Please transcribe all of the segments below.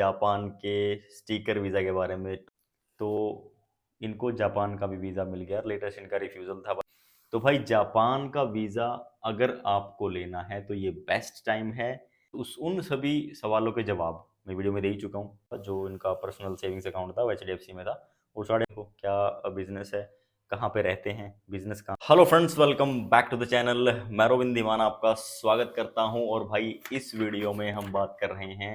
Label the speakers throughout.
Speaker 1: Japan के sticker visa के बारे में। तो इनको जापान का भी वीज़ा मिल गया, लेटेस्ट इनका रिफ्यूज़ल था। तो भाई जापान का वीज़ा अगर आपको लेना है तो ये बेस्ट टाइम है। उन सभी सवालों के जवाब मैं वीडियो में दे ही चुका हूँ। जो इनका पर्सनल सेविंग्स अकाउंट था वो एचडीएफसी में था, और साढ़े को क्या बिजनेस है, कहाँ पे रहते हैं, बिजनेस कहाँ। Hello friends, welcome back to the channel. मैं रोविंद दीवाना आपका स्वागत करता हूँ। और भाई इस वीडियो में हम बात कर रहे हैं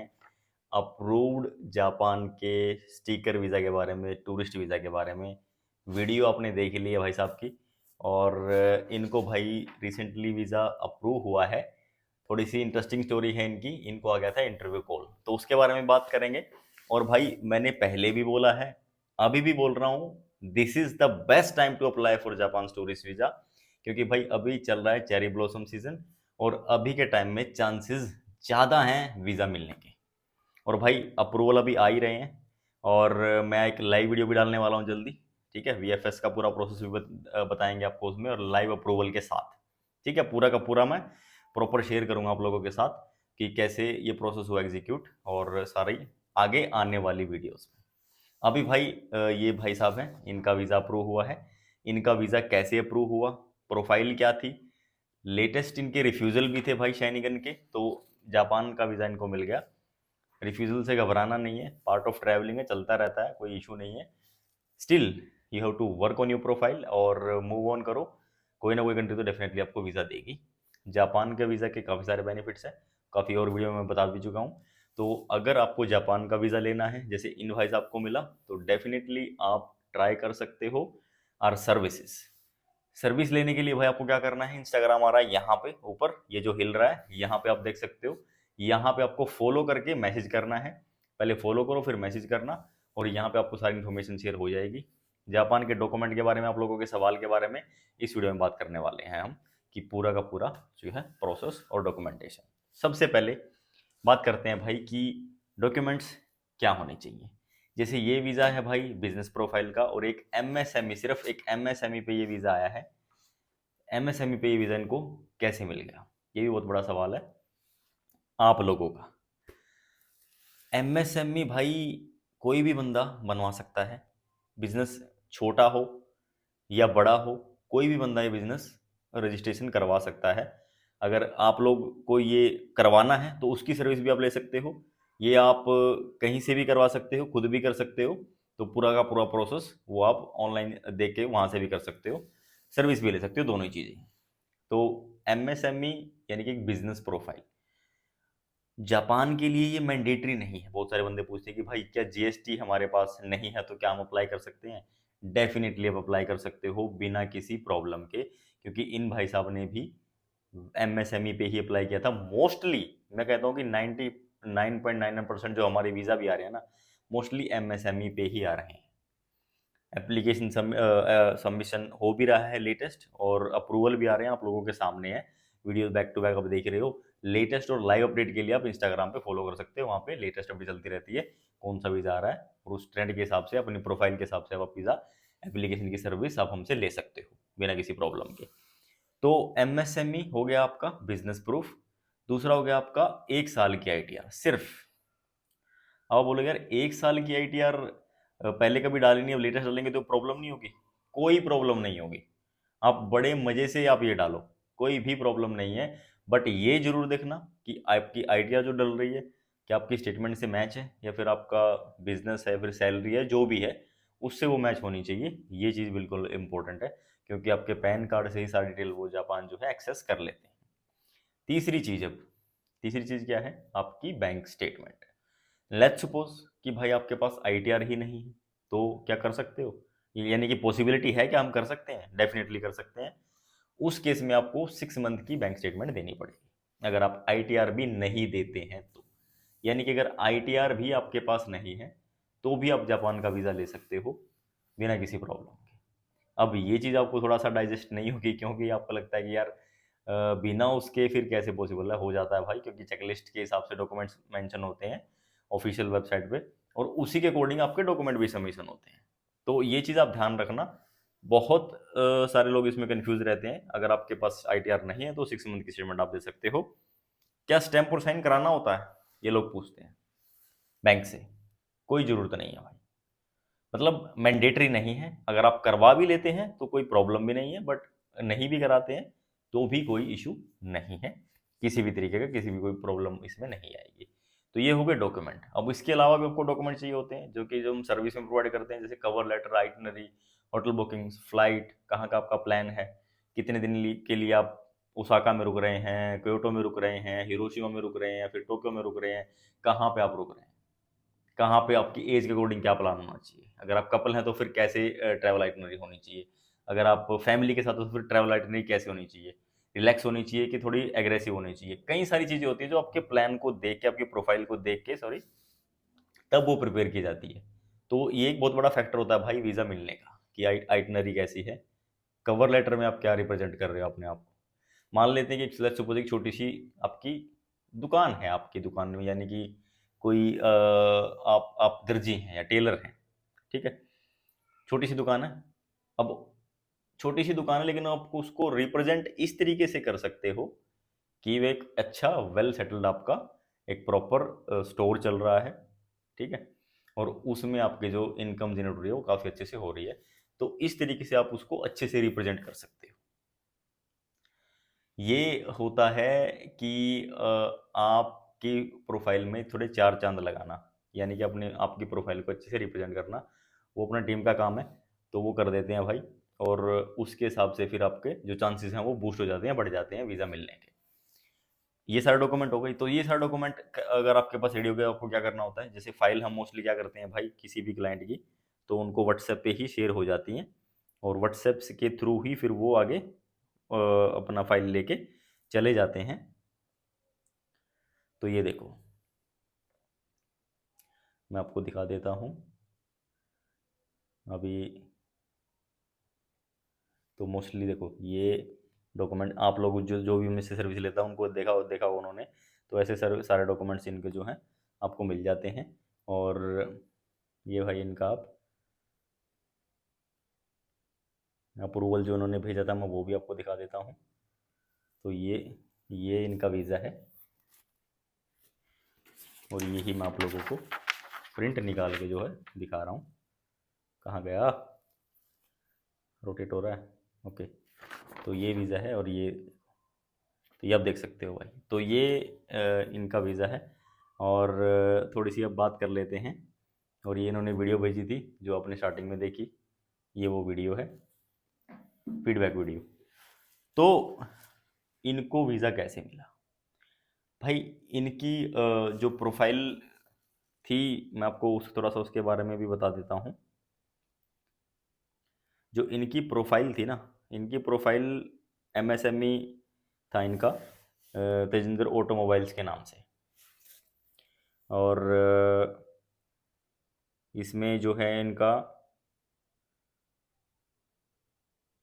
Speaker 1: अप्रूव्ड जापान के स्टिकर वीज़ा के बारे में, टूरिस्ट वीज़ा के बारे में। वीडियो आपने देख ली है भाई साहब की, और इनको भाई रिसेंटली वीज़ा अप्रूव हुआ है। थोड़ी सी इंटरेस्टिंग स्टोरी है इनकी। इनको आ गया था इंटरव्यू कॉल, तो उसके बारे में बात करेंगे। और भाई मैंने पहले भी बोला है, अभी भी बोल रहा हूँ, this is the best time to apply for Japan tourist visa. क्योंकि भाई अभी चल रहा है चेरी ब्लॉसम सीजन, और अभी के टाइम में चांसेस ज़्यादा हैं वीज़ा मिलने के। और भाई अप्रूवल अभी आ ही रहे हैं, और मैं एक लाइव वीडियो भी डालने वाला हूँ जल्दी। ठीक है, वीएफएस का पूरा प्रोसेस भी बताएंगे आपको उसमें, और लाइव अप्रूवल के साथ। ठीक है, पूरा का पूरा मैं प्रॉपर शेयर करूंगा आप लोगों के साथ कि कैसे ये प्रोसेस हुआ एग्जीक्यूट, और सारी आगे आने वाली वीडियोस में। अभी भाई ये भाई साहब हैं, इनका वीज़ा अप्रूव हुआ है। इनका वीज़ा कैसे अप्रूव हुआ, प्रोफाइल क्या थी, लेटेस्ट इनके रिफ्यूज़ल भी थे भाई शैनिगन के, तो जापान का वीज़ा इनको मिल गया। रिफ्यूज़ल से घबराना नहीं है, पार्ट ऑफ ट्रैवलिंग है, चलता रहता है, कोई इशू नहीं है। Still you have to work on your profile और मूव ऑन करो। कोई ना कोई कंट्री तो डेफिनेटली आपको वीज़ा देगी। जापान के वीज़ा के काफ़ी सारे बेनिफिट्स हैं, काफ़ी और वीडियो में मैं बता भी चुका हूँ। तो अगर आपको जापान का वीज़ा लेना है, जैसे इन भाई साहब को मिला, तो डेफिनेटली आप ट्राई कर सकते हो आर सर्विसेज। सर्विस लेने के लिए भाई आपको क्या करना है, इंस्टाग्राम आ रहा है यहाँ पे ऊपर, ये जो हिल रहा है यहाँ पे आप देख सकते हो। यहाँ पे आपको फॉलो करके मैसेज करना है। पहले फॉलो करो, फिर मैसेज करना, और यहाँ पे आपको सारी इन्फॉर्मेशन शेयर हो जाएगी। जापान के डॉक्यूमेंट के बारे में, आप लोगों के सवाल के बारे में इस वीडियो में बात करने वाले हैं हम, कि पूरा का पूरा जो है प्रोसेस और डॉक्यूमेंटेशन। सबसे पहले बात करते हैं भाई कि डॉक्यूमेंट्स क्या होने चाहिए। जैसे ये वीज़ा है भाई बिजनेस प्रोफाइल का, और एक एमएसएमई, सिर्फ एक एमएसएमई पे ये वीज़ा आया है। एमएसएमई पे ये वीज़ा इनको कैसे मिल गया, ये भी बहुत बड़ा सवाल है आप लोगों का। एमएसएमई भाई कोई भी बंदा बनवा सकता है, बिजनेस छोटा हो या बड़ा हो, कोई भी बंदा ये बिजनेस रजिस्ट्रेशन करवा सकता है। अगर आप लोग को ये करवाना है तो उसकी सर्विस भी आप ले सकते हो। ये आप कहीं से भी करवा सकते हो, खुद भी कर सकते हो। तो पूरा का पूरा प्रोसेस वो आप ऑनलाइन देख के वहाँ से भी कर सकते हो, सर्विस भी ले सकते हो, दोनों ही चीज़ें। तो एमएसएमई यानी कि एक बिजनेस प्रोफाइल जापान के लिए ये मैंडेटरी नहीं है। बहुत सारे बंदे पूछते हैं कि भाई क्या जीएसटी हमारे पास नहीं है तो क्या हम अप्लाई कर सकते हैं। डेफिनेटली आप अप्लाई कर सकते हो बिना किसी प्रॉब्लम के, क्योंकि इन भाई साहब ने भी एमएसएमई पे ही अप्लाई किया था। मोस्टली मैं कहता हूँ कि 99.99% जो हमारे वीज़ा भी आ रहे हैं ना, मोस्टली एमएसएमई पे ही आ रहे हैं। एप्लीकेशन सबमिशन हो भी रहा है लेटेस्ट, और अप्रूवल भी आ रहे हैं, आप लोगों के सामने है। वीडियो बैक टू बैक आप देख रहे हो। लेटेस्ट और लाइव अपडेट के लिए आप इंस्टाग्राम पे फॉलो कर सकते हो, वहाँ पे लेटेस्ट अपडेट चलती रहती है, कौन सा वीज़ा आ रहा है, और उस ट्रेंड के हिसाब से, अपनी प्रोफाइल के हिसाब से आप वीज़ा एप्लीकेशन की सर्विस आप हमसे ले सकते हो बिना किसी प्रॉब्लम के। तो एमएसएमई हो गया आपका बिजनेस प्रूफ। दूसरा हो गया आपका 1 साल की आईटीआर सिर्फ। अब आप बोलोगे यार 1 साल की आईटीआर पहले कभी डाली नहीं, अब लेटेस्ट डालेंगे तो प्रॉब्लम नहीं होगी। कोई प्रॉब्लम नहीं होगी, आप बड़े मजे से आप ये डालो, कोई भी प्रॉब्लम नहीं है। बट ये जरूर देखना कि आपकी आईटीआर जो डल रही है, क्या आपकी स्टेटमेंट से मैच है, या फिर आपका बिजनेस है, फिर सैलरी है, जो भी है उससे वो मैच होनी चाहिए। ये चीज़ बिल्कुल इंपॉर्टेंट है, क्योंकि आपके पैन कार्ड से ही सारी डिटेल वो जापान जो है एक्सेस कर लेते हैं। तीसरी चीज़, अब तीसरी चीज़ क्या है, आपकी बैंक स्टेटमेंट। लेट्स सपोज कि भाई आपके पास आईटीआर ही नहीं है, तो क्या कर सकते हो, यानी कि पॉसिबिलिटी है कि हम कर सकते हैं, डेफिनेटली कर सकते हैं। उस केस में आपको 6 मंथ की बैंक स्टेटमेंट देनी पड़ेगी, अगर आप आईटीआर भी नहीं देते हैं तो। यानी कि अगर आईटीआर भी आपके पास नहीं है तो भी आप जापान का वीज़ा ले सकते हो बिना किसी प्रॉब्लम के। अब ये चीज़ आपको थोड़ा सा डाइजेस्ट नहीं होगी, क्योंकि आपको लगता है कि यार बिना उसके फिर कैसे पॉसिबल है। हो जाता है भाई, क्योंकि चेकलिस्ट के हिसाब से डॉक्यूमेंट्स मेंशन होते हैं ऑफिशियल वेबसाइट पे, और उसी के अकॉर्डिंग आपके डॉक्यूमेंट भी सबमिशन होते हैं। तो ये चीज़ आप ध्यान रखना। बहुत सारे लोग इसमें कंफ्यूज रहते हैं। अगर आपके पास आईटीआर नहीं है तो 6 मंथ की स्टेटमेंट आप दे सकते हो। क्या स्टैम्प और साइन कराना होता है, ये लोग पूछते हैं। बैंक से, कोई ज़रूरत नहीं है भाई। मतलब मैंडेटरी नहीं है, अगर आप करवा भी लेते हैं तो कोई प्रॉब्लम भी नहीं है, बट नहीं भी कराते हैं तो भी कोई इशू नहीं है, किसी भी तरीके का किसी भी कोई प्रॉब्लम इसमें नहीं आएगी। तो ये हो गए डॉक्यूमेंट। अब इसके अलावा भी आपको डॉक्यूमेंट चाहिए होते हैं जो हम सर्विस में प्रोवाइड करते हैं, जैसे cover letter, itinerary, hotel bookings, flight, कहाँ का आपका प्लान है, कितने दिन के लिए आप ओसाका में रुक रहे हैं, क्योटो में रुक रहे हैं, हिरोशिमा में रुक रहे हैं, या फिर टोक्यो में रुक रहे हैं, कहाँ पे आप रुक रहे हैं, कहाँ पे आपकी एज के अकॉर्डिंग क्या प्लान होना चाहिए, अगर आप कपल हैं तो फिर कैसे ट्रैवल आइटनरी होनी चाहिए, अगर आप फैमिली के साथ हो तो फिर ट्रैवल आइटनरी कैसे होनी चाहिए, रिलैक्स होनी चाहिए कि थोड़ी एग्रेसिव होनी चाहिए। कई सारी चीज़ें होती है जो आपके प्लान को देख के, आपकी प्रोफाइल को देख के, सॉरी, तब वो प्रिपेयर की जाती है। तो ये एक बहुत बड़ा फैक्टर होता है भाई वीज़ा मिलने का, कि आइटनरी कैसी है, कवर लेटर में आप क्या रिप्रेजेंट कर रहे हो अपने आप को। मान लेते हैं कि लेट्स सपोज एक छोटी सी आपकी दुकान है, आपकी दुकान में यानी कि कोई आप दर्जी हैं या टेलर हैं, ठीक है, छोटी सी दुकान है। अब छोटी सी दुकान है, लेकिन आप उसको रिप्रेजेंट इस तरीके से कर सकते हो कि वो एक अच्छा वेल सेटल्ड आपका एक प्रॉपर स्टोर चल रहा है, ठीक है, और उसमें आपकी जो इनकम जनरेट हो रही है वो काफ़ी अच्छे से हो रही है। तो इस तरीके से आप उसको अच्छे से रिप्रेजेंट कर सकते हो। ये होता है कि आपकी प्रोफाइल में थोड़े चार चांद लगाना, यानी कि अपने आपकी प्रोफाइल को अच्छे से रिप्रेजेंट करना, वो अपना टीम का काम है, तो वो कर देते हैं भाई। और उसके हिसाब से फिर आपके जो चांसेस हैं वो बूस्ट हो जाते हैं, बढ़ जाते हैं वीज़ा मिलने के। ये सारे डॉक्यूमेंट हो गई। तो ये सारे डॉक्यूमेंट अगर आपके पास रेडी हो गया, आपको क्या करना होता है, जैसे फाइल हम मोस्टली क्या करते हैं भाई किसी भी क्लाइंट की, तो उनको व्हाट्सएप पे ही शेयर हो जाती हैं, और व्हाट्सएप के थ्रू ही फिर वो आगे अपना फाइल लेके चले जाते हैं। तो ये देखो, मैं आपको दिखा देता हूँ अभी। तो मोस्टली देखो, ये डॉक्यूमेंट आप लोग जो जो भी मुझसे सर्विस लेता है उनको देखा देखा होगा उन्होंने। तो ऐसे सारे डॉक्यूमेंट्स इनके जो हैं आपको मिल जाते हैं। और ये भाई इनका आप अप्रूवल जो उन्होंने भेजा था मैं वो भी आपको दिखा देता हूँ। तो ये इनका वीज़ा है, और ये ही मैं आप लोगों को प्रिंट निकाल के जो है दिखा रहा हूँ। कहाँ गया, रोटेट हो रहा है, ओके। तो ये वीज़ा है, और तो ये आप देख सकते हो भाई। तो ये इनका वीज़ा है। और थोड़ी सी अब बात कर लेते हैं। और ये इन्होंने वीडियो भेजी थी जो आपने स्टार्टिंग में देखी, ये वो वीडियो है, फीडबैक वीडियो। तो इनको वीज़ा कैसे मिला भाई, इनकी जो प्रोफाइल थी, मैं आपको थोड़ा सा उसके बारे में भी बता देता हूँ। जो इनकी प्रोफाइल थी ना, इनकी प्रोफाइल एमएसएमई था इनका, तेजिंदर ऑटोमोबाइल्स के नाम से। और इसमें जो है इनका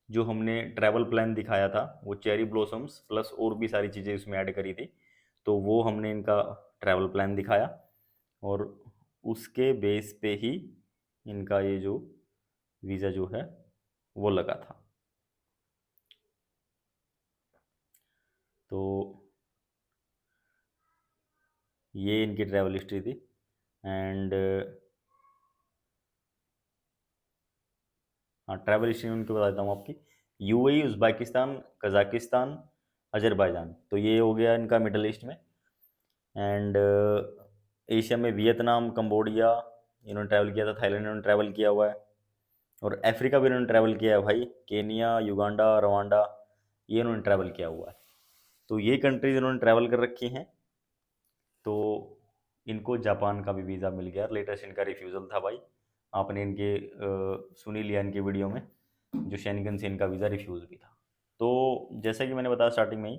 Speaker 1: जो हमने ट्रैवल प्लान दिखाया था वो चेरी ब्लॉसम्स प्लस और भी सारी चीज़ें इसमें ऐड करी थी, तो वो हमने इनका ट्रैवल प्लान दिखाया, और उसके बेस पे ही इनका ये जो वीज़ा जो है वो लगा था। तो ये इनकी ट्रैवल हिस्ट्री थी। एंड हाँ, ट्रैवल हिस्ट्री उनकी बता देता हूँ आपकी। यूएई, उज़्बेकिस्तान, कज़ाकिस्तान, अज़रबैजान, तो ये हो गया इनका मिडल ईस्ट में। एंड एशिया में वियतनाम, कंबोडिया इन्होंने ट्रैवल किया था, थाईलैंड इन्होंने ट्रैवल किया हुआ है, और अफ्रीका भी इन्होंने ट्रैवल किया है भाई, केनिया, युगांडा, रवांडा, ये इन्होंने ट्रैवल किया हुआ है। तो ये कंट्रीज इन्होंने ट्रैवल कर रखी हैं। तो इनको जापान का भी वीज़ा मिल गया, लेटेस्ट इनका रिफ्यूज़ल था भाई। आपने इनके सुन ही लिया इनके वीडियो में, जो शेंगन से इनका वीज़ा रिफ्यूज़ भी था। तो जैसा कि मैंने बताया स्टार्टिंग में ही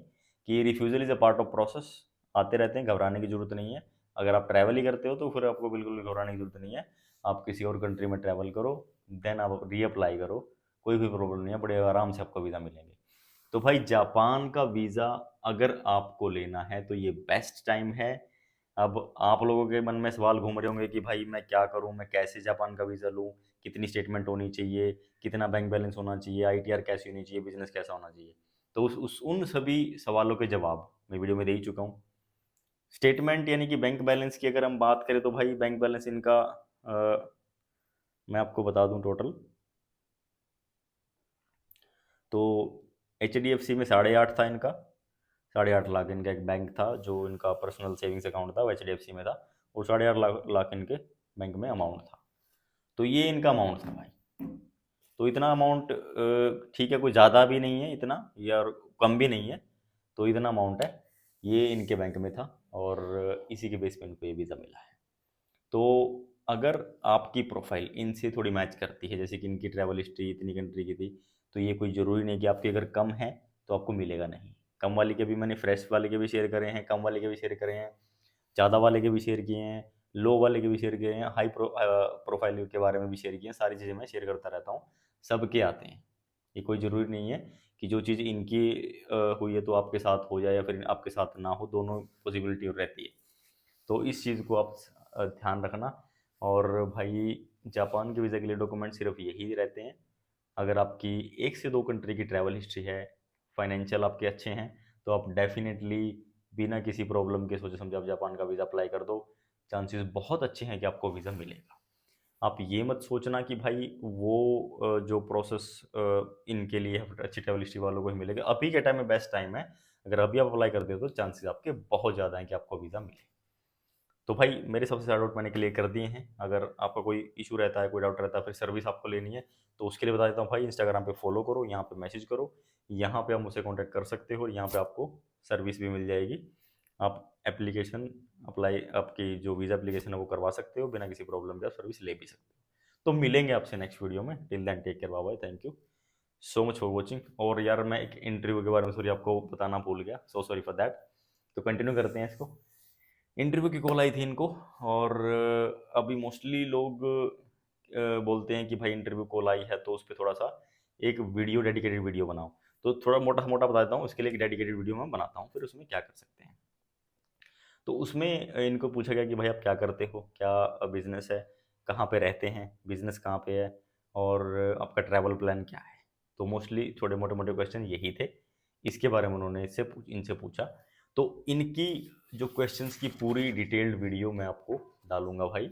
Speaker 1: कि refusal is a part of process, आते रहते हैं, घबराने की ज़रूरत नहीं है। अगर आप ट्रैवल ही करते हो तो फिर आपको बिल्कुल भी घबराने की ज़रूरत नहीं है। आप किसी और कंट्री में ट्रैवल करो, देन आप रीअप्लाई करो, कोई भी प्रॉब्लम नहीं है, बड़े आराम से आपको वीज़ा मिलेंगे। तो भाई जापान का वीज़ा अगर आपको लेना है तो ये बेस्ट टाइम है। अब आप लोगों के मन में सवाल घूम रहे होंगे कि भाई मैं क्या करूं, मैं कैसे जापान का वीज़ा लूं, कितनी स्टेटमेंट होनी चाहिए, कितना बैंक बैलेंस होना चाहिए, आईटीआर कैसी होनी चाहिए, बिजनेस कैसा होना चाहिए। तो उन सभी सवालों के जवाब मैं वीडियो में दे ही चुका हूं। स्टेटमेंट यानी कि बैंक बैलेंस की अगर हम बात करें तो भाई बैंक बैलेंस इनका मैं आपको बता दूं टोटल, तो HDFC में 8.5 था इनका, 8.5 लाख इनका एक बैंक था जो इनका पर्सनल सेविंग्स अकाउंट था, वो HDFC में था, और 8.5 लाख इनके बैंक में अमाउंट था। तो ये इनका अमाउंट था भाई। तो इतना अमाउंट ठीक है, कोई ज़्यादा भी नहीं है इतना, या कम भी नहीं है, तो इतना अमाउंट है, ये इनके बैंक में था, और इसी के बेस पे इनको ये वीज़ा मिला है। तो अगर आपकी प्रोफाइल इनसे थोड़ी मैच करती है, जैसे कि इनकी ट्रैवल हिस्ट्री इतनी कंट्री की थी, तो ये कोई ज़रूरी नहीं कि आपकी अगर कम है तो आपको मिलेगा नहीं। कम वाले के भी मैंने फ्रेश वाले के भी शेयर करे हैं, कम वाले के भी शेयर करे हैं, ज़्यादा वाले के भी शेयर किए हैं, लो वाले के भी शेयर किए हैं, प्रोफाइल के बारे में भी शेयर किए हैं, सारी चीज़ें मैं शेयर करता रहता हूँ, सबके आते हैं। ये कोई ज़रूरी नहीं है कि जो चीज़ इनकी हुई है तो आपके साथ हो जाए या फिर आपके साथ ना हो, दोनों पॉसिबिलिटी रहती है। तो इस चीज़ को आप ध्यान रखना। और भाई जापान के वीज़ा के लिए डॉक्यूमेंट सिर्फ यही रहते हैं, अगर आपकी 1 से 2 कंट्री की ट्रैवल हिस्ट्री है, फाइनेंशियल आपके अच्छे हैं, तो आप डेफिनेटली बिना किसी प्रॉब्लम के सोचे समझे आप जापान का वीज़ा अप्लाई कर दो, चांसेस बहुत अच्छे हैं कि आपको वीज़ा मिलेगा। आप ये मत सोचना कि भाई वो जो प्रोसेस इनके लिए अच्छी ट्रैवल हिस्ट्री वालों को ही मिलेगा। अभी के टाइम में बेस्ट टाइम है, अगर अभी आप अप्लाई कर दे तो चांसेस आपके बहुत ज़्यादा हैं कि आपको वीज़ा मिले। तो भाई मेरे सबसे ज़्यादा डाउट मैंने क्लियर कर दिए हैं। अगर आपका कोई इशू रहता है, कोई डाउट रहता है, फिर सर्विस आपको लेनी है, तो उसके लिए बता देता हूँ भाई, इंस्टाग्राम पे फॉलो करो, यहाँ पे मैसेज करो, यहाँ पे आप मुझसे कॉन्टैक्ट कर सकते हो, और यहाँ पे आपको सर्विस भी मिल जाएगी। आप एप्लीकेशन अप्लाई, आपकी जो वीज़ा एप्लीकेशन है वो करवा सकते हो, बिना किसी प्रॉब्लम के आप सर्विस ले भी सकते हो। तो मिलेंगे आपसे नेक्स्ट वीडियो में। Till then take care, bye bye, thank you so much for watching. और यार मैं एक इंटरव्यू के बारे में सॉरी आपको बताना भूल गया, सो सॉरी फॉर दैट। तो कंटिन्यू करते हैं इसको। इंटरव्यू की कॉल आई थी इनको, और अभी मोस्टली लोग बोलते हैं कि भाई इंटरव्यू कॉल आई है तो उस पर थोड़ा सा एक वीडियो, डेडिकेटेड वीडियो बनाओ। तो थोड़ा मोटा मोटा बता देता हूँ, उसके लिए एक डेडिकेटेड वीडियो मैं बनाता हूँ, फिर उसमें क्या कर सकते हैं। तो उसमें इनको पूछा गया कि भाई आप क्या करते हो, क्या बिजनेस है, कहाँ पे रहते हैं, बिजनेस कहाँ पे है, और आपका ट्रैवल प्लान क्या है। तो मोस्टली थोड़े मोटे मोटे क्वेश्चन यही थे, इसके बारे में उन्होंने इनसे पूछा। तो इनकी जो क्वेश्चंस की पूरी डिटेल्ड वीडियो मैं आपको डालूंगा भाई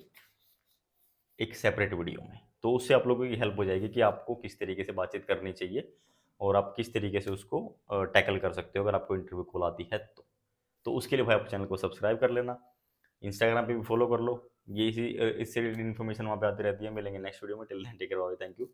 Speaker 1: एक सेपरेट वीडियो में, तो उससे आप लोगों की हेल्प हो जाएगी कि आपको किस तरीके से बातचीत करनी चाहिए, और आप किस तरीके से उसको टैकल कर सकते हो अगर आपको इंटरव्यू कॉल आती है तो उसके लिए भाई आप चैनल को सब्सक्राइब कर लेना, इंस्टाग्राम पे भी फॉलो कर लो। ये इसी इससे रिलेटेड इन्फॉर्मेशन वहाँ पे आती रहती है। मिलेंगे नेक्स्ट वीडियो में, till then take care, bye, thank you.